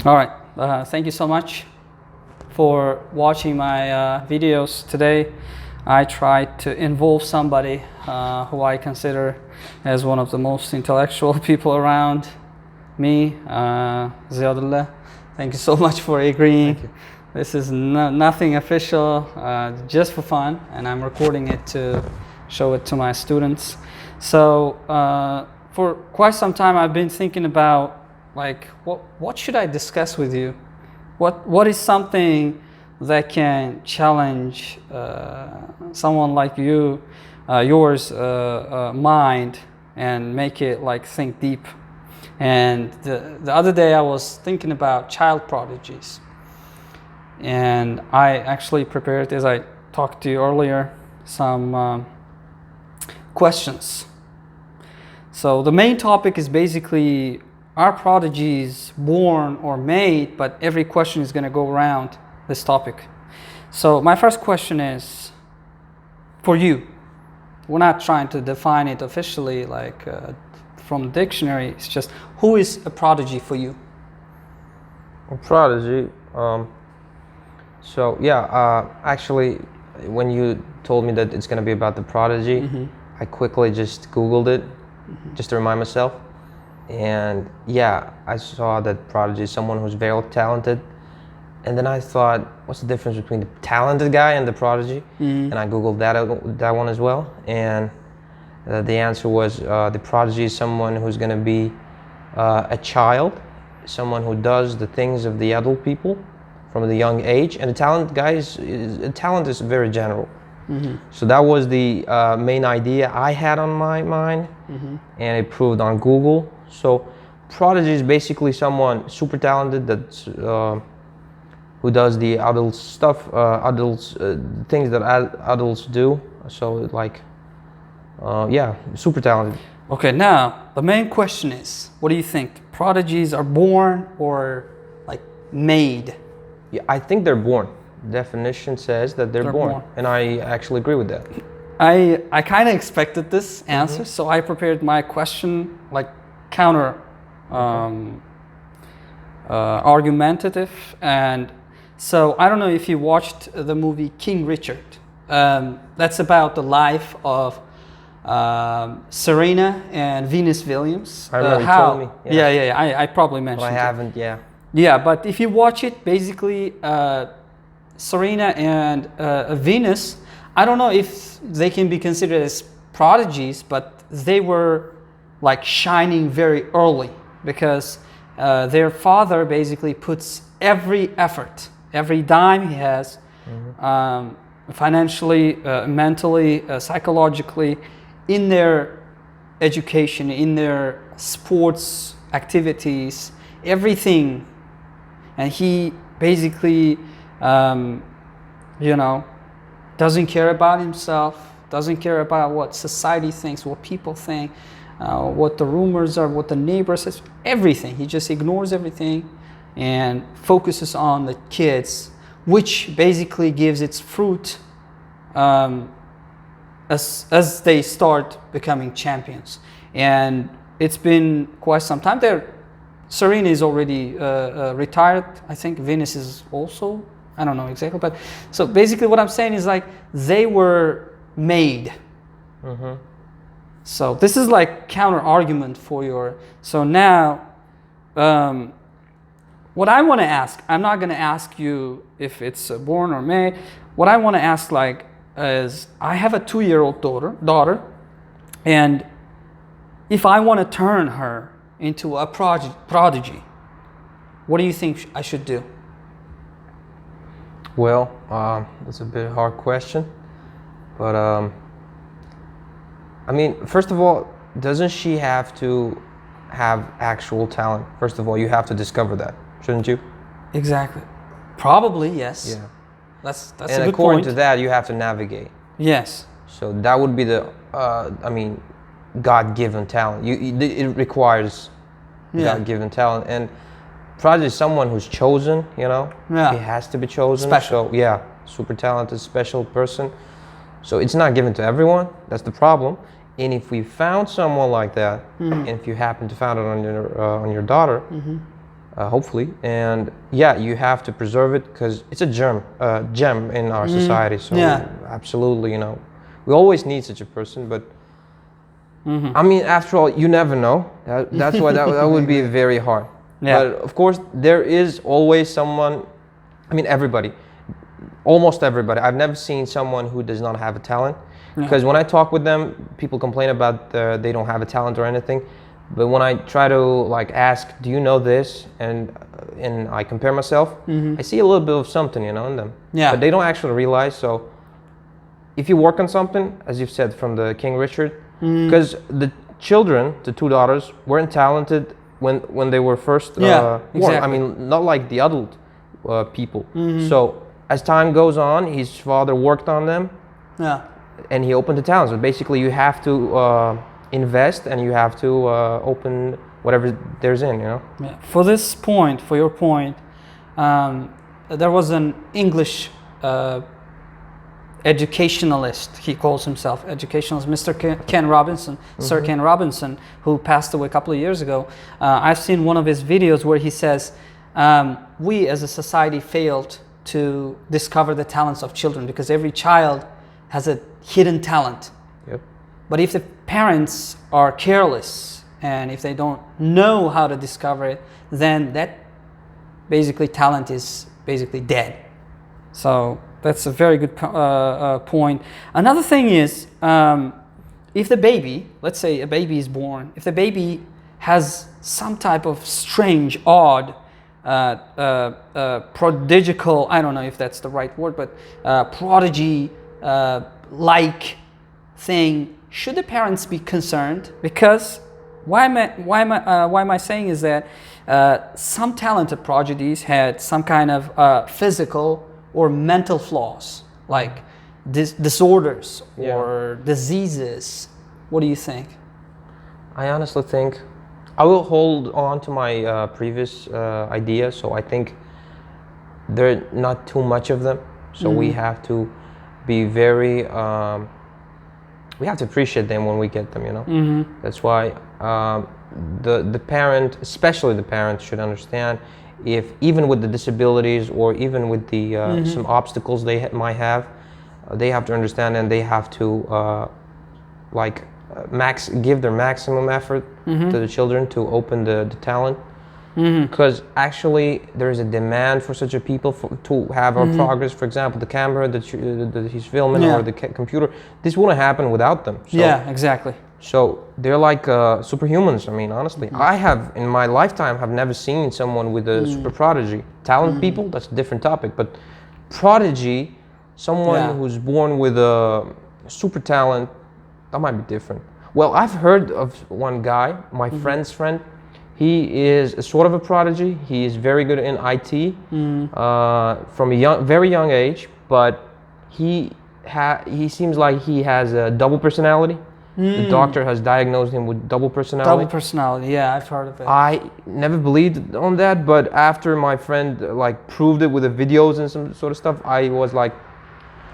All right. Thank you so much for watching my videos today. I tried to involve somebody who I consider as one of the most intellectual people around me, Ziyodulla. Thank you so much for agreeing. Thank you. This is nothing official, just for fun, and I'm recording it to show it to my students. So for quite some time I've been thinking about, like, what should I discuss with you? What is something that can challenge someone like you, yours mind, and make it like think deep? And the other day I was thinking about child prodigies, and I actually prepared, as I talked to you earlier, some questions. So the main topic is basically, are prodigies born or made? But every question is going to go around this topic. So my first question is for you. We're not trying to define it officially, like from the dictionary. It's just, who is a prodigy for you? A prodigy. Actually, when you told me that it's going to be about the prodigy, I quickly just Googled it, just to remind myself. And yeah, I saw that prodigy is someone who's very talented. And then I thought, what's the difference between the talented guy and the prodigy? And I Googled that one as well. And the answer was the prodigy is someone who's going to be a child, someone who does the things of the adult people from the young age. And the talent guy talent is very general. So that was the main idea I had on my mind, and it proved on Google. So prodigy is basically someone super talented that's who does the adult stuff, things that adults do. So like, super talented. Okay, now the main question is, what do you think? Prodigies are born or like made? Yeah, I think they're born. Definition says that they're born, and I actually agree with that. I kind of expected this answer, so I prepared my question like counter argumentative. And so I don't know if you watched the movie King Richard. That's about the life of Serena and Venus Williams. I remember you told me. Yeah. I probably mentioned But I haven't. Yeah. Yeah, but if you watch it, basically Serena and Venus, I don't know if they can be considered as prodigies, but they were like shining very early, because their father basically puts every effort, every dime he has, financially, mentally, psychologically, in their education, in their sports activities, everything. And he basically, doesn't care about himself, doesn't care about what society thinks, what people think, what the rumors are, what the neighbor says, everything. He just ignores everything and focuses on the kids, which basically gives its fruit as they start becoming champions. And it's been quite some time there. Serena is already retired. I think Venus is also, I don't know exactly, but so basically what I'm saying is, like, they were made. So this is like counter argument for your. So now, what I want to ask, I'm not going to ask you if it's born or made. What I want to ask, like, is, I have a 2-year-old daughter, and if I want to turn her into a prodigy, what do you think I should do? Well, that's a bit hard question, but I mean, first of all, doesn't she have to have actual talent? First of all, you have to discover that, shouldn't you? Exactly. Probably, yes. Yeah. That's and a good according point. to that, you have to navigate. Yes. So that would be the, God-given talent. It requires God-given talent, and prodigy is someone who's chosen. Yeah. He has to be chosen. Special. So yeah, super talented, special person. So it's not given to everyone. That's the problem. And if we found someone like that, and if you happen to find it on your daughter, hopefully. And yeah, you have to preserve it because it's a gem in our society. So absolutely, you know, we always need such a person. But I mean, after all, you never know. That's why that would be very hard. Yeah. But of course, there is always someone. I mean, everybody, almost everybody. I've never seen someone who does not have a talent. Because when I talk with them, people complain about they don't have a talent or anything. But when I try to like ask, do you know this? And I compare myself, I see a little bit of something, you know, in them. Yeah. But they don't actually realize. So if you work on something, as you've said from the King Richard, because the children, the two daughters, weren't talented when they were first born. Exactly. I mean, not like the adult people. So as time goes on, his father worked on them. Yeah. And he opened the talent. So basically, you have to invest and you have to open whatever there's in, you know. Yeah. For your point, there was an English educationalist. He calls himself educationalist, Mr. Ken Robinson, Sir Ken Robinson, who passed away a couple of years ago. I've seen one of his videos where he says, "We as a society failed to discover the talents of children because every child has a hidden talent. Yep. But if the parents are careless and if they don't know how to discover it, then that basically talent is basically dead." So that's a very good point. Another thing is, if the baby, let's say a baby is born, if the baby has some type of strange, odd, prodigical, I don't know if that's the right word, but prodigy like thing, should the parents be concerned? Because why am I saying is that some talented prodigies had some kind of physical or mental flaws, like disorders or diseases. What do you think? I honestly think I will hold on to my previous idea. So I think there are not too much of them. So we have to be very, we have to appreciate them when we get them, you know. That's why the parent, especially the parent, should understand if even with the disabilities or even with the some obstacles they might have, they have to understand and they have to give their maximum effort to the children to open the talent. Because actually there is a demand for such a people to have our progress. For example, the camera that he's filming or the computer, this wouldn't happen without them. So, yeah, exactly. So they're like superhumans. I mean, honestly, I have in my lifetime have never seen someone with a super prodigy. Talent people, that's a different topic. But prodigy, someone who's born with a super talent, that might be different. Well, I've heard of one guy, my friend's friend. He is a sort of a prodigy. He is very good in IT from a very young age, but he seems like he has a double personality. The doctor has diagnosed him with double personality. Double personality, yeah, I've heard of it. I never believed on that, but after my friend like proved it with the videos and some sort of stuff, I was like,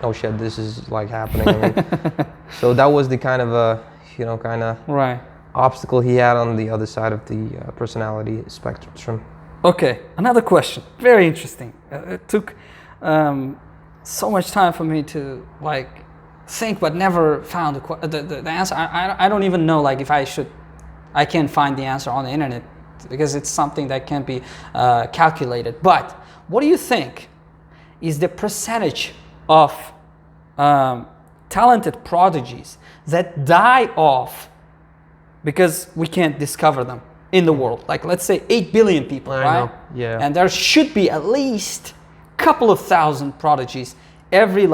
oh shit, this is like happening. I mean, so that was the kind of right obstacle he had on the other side of the personality spectrum. Okay, another question. Very interesting. It took so much time for me to like think, but never found the answer. I don't even know like if I can't find the answer on the internet because it's something that can't be calculated. But what do you think is the percentage of talented prodigies that die off because we can't discover them in the world? Like let's say 8 billion people, right? Know. Yeah. And there should be at least a couple of thousand prodigies every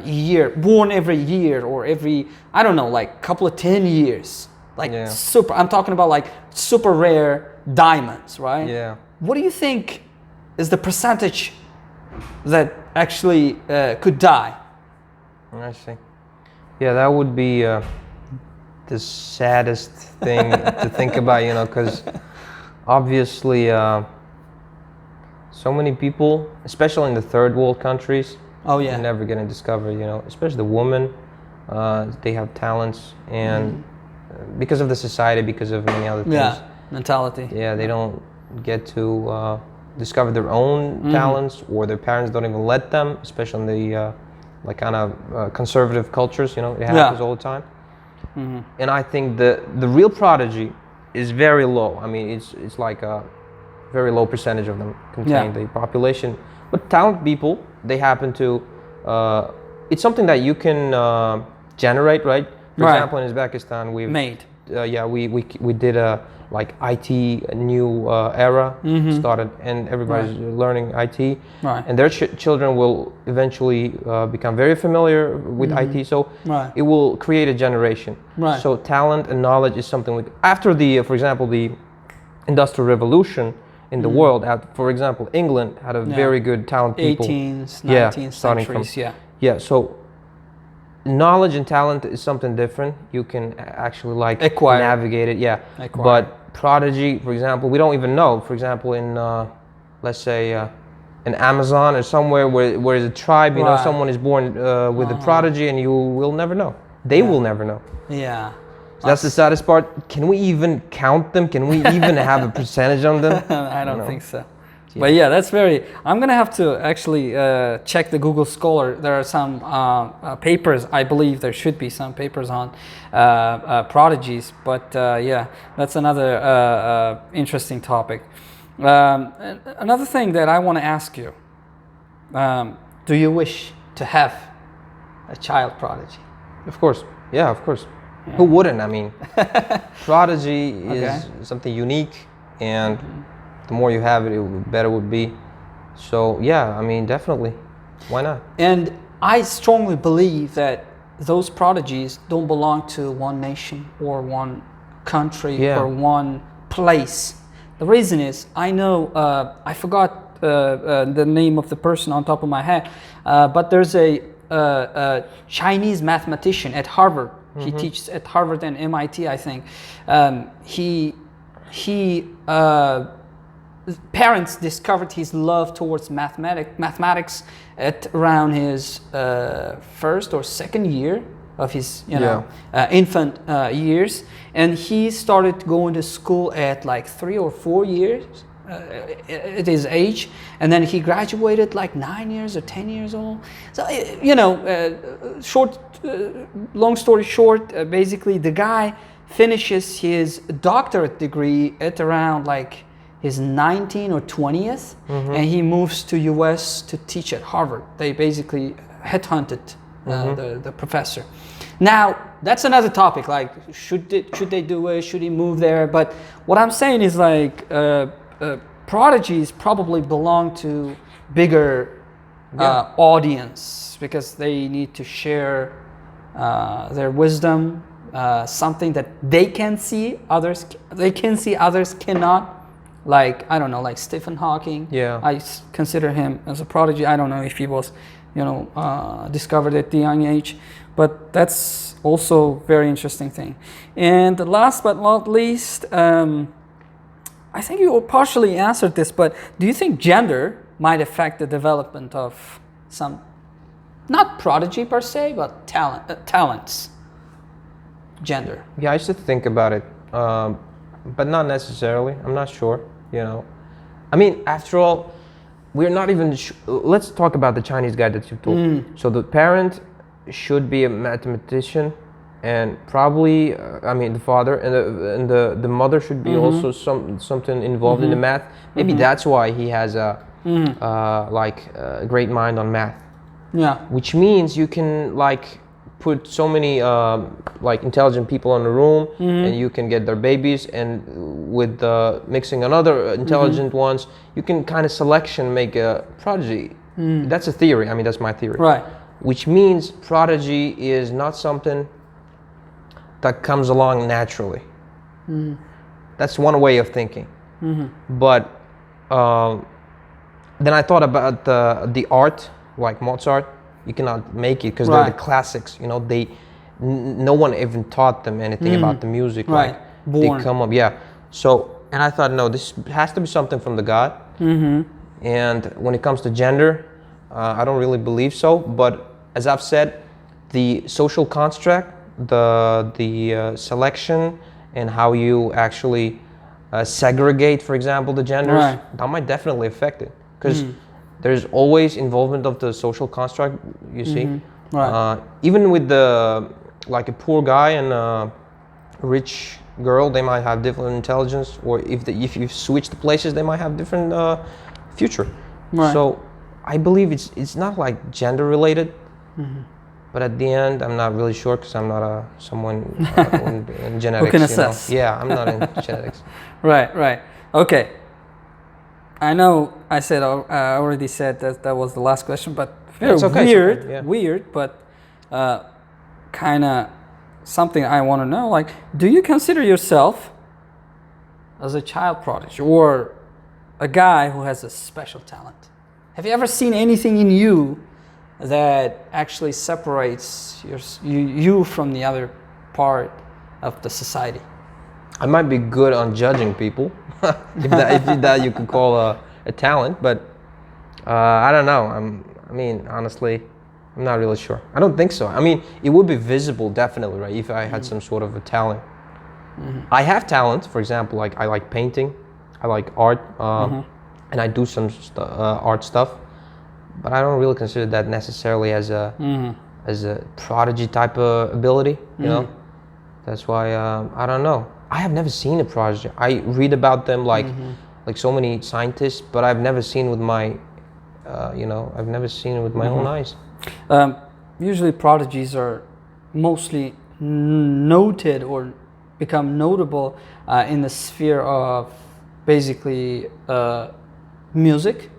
year, born every year or every, I don't know, like couple of 10 years. Like super, I'm talking about like super rare diamonds, right? Yeah. What do you think is the percentage that actually could die? I see. Yeah, that would be the saddest thing to think about, you know, because obviously so many people, especially in the third world countries, are never going to discover, you know, especially the women, they have talents and because of the society, because of many other things. Yeah, mentality. Yeah, they don't get to discover their own talents, or their parents don't even let them, especially in the like kind of conservative cultures. You know, it happens all the time. And I think the real prodigy is very low. I mean, it's like a very low percentage of them contain the population. But talented people, they happen to. It's something that you can generate, right? For example, in Uzbekistan, we've made. We did a like IT new era started, and everybody's learning IT, and their children will eventually become very familiar with IT. So it will create a generation. So talent and knowledge is something like after the, for example, the Industrial Revolution in the world. For example, England had a very good talent people. 18th, 19th centuries. So knowledge and talent is something different. You can actually like acquire, navigate it. But prodigy, for example, we don't even know. For example, in let's say in Amazon or somewhere where there's a tribe, you know, someone is born with a prodigy, and you will never know. They will never know. So that's the saddest part. Can we even count them? Can we even have a percentage on them? I don't think so. But yeah, that's very. I'm gonna have to actually check the Google Scholar. There are some papers. I believe there should be some papers on prodigies. But yeah, that's another interesting topic. Another thing that I want to ask you: do you wish to have a child prodigy? Of course. Yeah, of course. Yeah. Who wouldn't? I mean, prodigy is something unique, and the more you have it, the better it would be. So yeah, I mean, definitely. Why not? And I strongly believe that those prodigies don't belong to one nation or one country or one place. The reason is, I know, I forgot the name of the person on top of my head, but there's a Chinese mathematician at Harvard. He teaches at Harvard and MIT, I think. Parents discovered his love towards mathematics at around his first or second year of his infant years, and he started going to school at like 3 or 4 years at his age, and then he graduated like 9 years or 10 years old. So long story short, basically the guy finishes his doctorate degree at around like his 19th or 20th, and he moves to US to teach at Harvard. They basically headhunted the professor. Now, that's another topic, like should they do it, should he move there? But what I'm saying is like prodigies probably belong to bigger audience, because they need to share their wisdom, something that they can see, others cannot. Like, I don't know, like Stephen Hawking. I consider him as a prodigy. I don't know if he was, discovered at the young age, but that's also very interesting thing. And last but not least, I think you partially answered this, but do you think gender might affect the development of some, not prodigy per se, but talents? Gender. Yeah, I used to think about it, but not necessarily. I'm not sure. I mean, after all, we're not even. Let's talk about the Chinese guy that you told. So the parent should be a mathematician, and probably, the father and the mother should be also something involved in the math. Maybe that's why he has a great mind on math. Which means you can put so many intelligent people in the room, and you can get their babies, and with mixing another intelligent ones, you can kind of selection make a prodigy. That's a theory. I mean, that's my theory. Right. Which means prodigy is not something that comes along naturally. That's one way of thinking. But then I thought about the art, like Mozart. You cannot make it because they're the classics. No one even taught them anything about the music. Born. They come up, So, and I thought, no, this has to be something from the God. And when it comes to gender, I don't really believe so. But as I've said, the social construct, the selection, and how you actually segregate, for example, the genders, Right. that might definitely affect it. Because there's always involvement of the social construct, you see. Right. Even with like a poor guy and a rich girl, they might have different intelligence, or if you switch the places, they might have different future. Right. So I believe it's not like gender related, but at the end, I'm not really sure because I'm not someone in genetics. Who can assess? Yeah, I'm not in genetics. Right. Okay. I know I already said that was the last question, but very It's okay, weird, it's okay, yeah. weird, but kind of something I want to know. Like, do you consider yourself as a child prodigy or a guy who has a special talent? Have you ever seen anything in you that actually separates you from the other part of the society? I might be good on judging people, if that you could call a talent, but I don't know. I mean, honestly, I'm not really sure. I don't think so. I mean, it would be visible, definitely, right? If I had some sort of a talent. I have talent, for example, like I like painting, I like art, and I do some art stuff, but I don't really consider that necessarily as a prodigy type of ability. You know, that's why I don't know. I have never seen a prodigy. I read about them like so many scientists, but I've never seen with my, I've never seen it with my own eyes. Usually prodigies are mostly noted or become notable in the sphere of basically music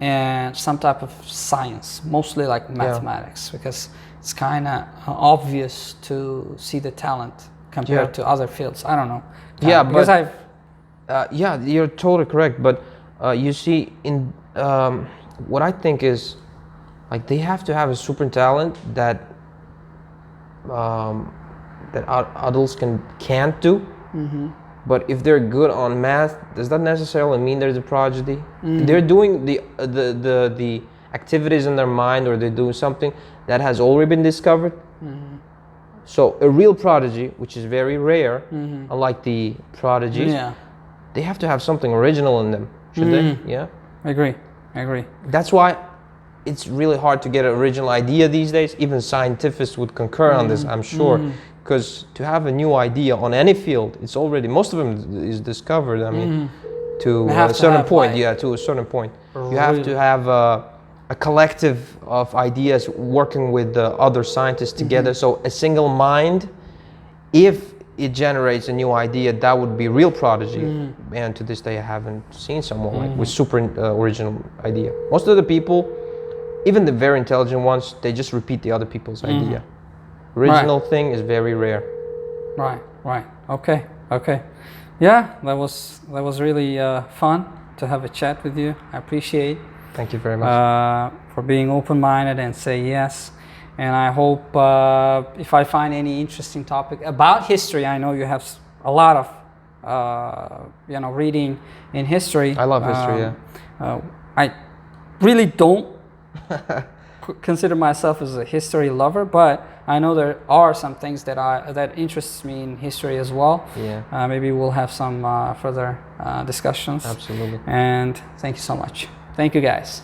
and some type of science, mostly like mathematics, because it's kind of obvious to see the talent compared to other fields. I don't know. Yeah, because yeah, you're totally correct. But you see, in what I think is, like, they have to have a super talent that adults can't do. But if they're good on math, does that necessarily mean there's a prodigy? They're doing the activities in their mind, or they're doing something that has already been discovered. So a real prodigy, which is very rare, unlike the prodigies, they have to have something original in them, should they? Yeah. I agree. That's why it's really hard to get an original idea these days. Even scientists would concur on this, I'm sure. Because to have a new idea on any field, it's already, most of them is discovered. I mean, to a certain point, to a certain point. You have to have a collective of ideas working with the other scientists together. So a single mind, if it generates a new idea, that would be real prodigy. And to this day, I haven't seen someone like with super original idea. Most of the people, even the very intelligent ones, they just repeat the other people's idea. Original thing is very rare. Right. Okay. Yeah, that was really fun to have a chat with you. I appreciate. Thank you very much for being open-minded and say yes. And I hope if I find any interesting topic about history, I know you have a lot of reading in history. I love history. I really don't consider myself as a history lover, but I know there are some things that interests me in history as well. Yeah. Maybe we'll have some further discussions. Absolutely. And thank you so much. Thank you, guys.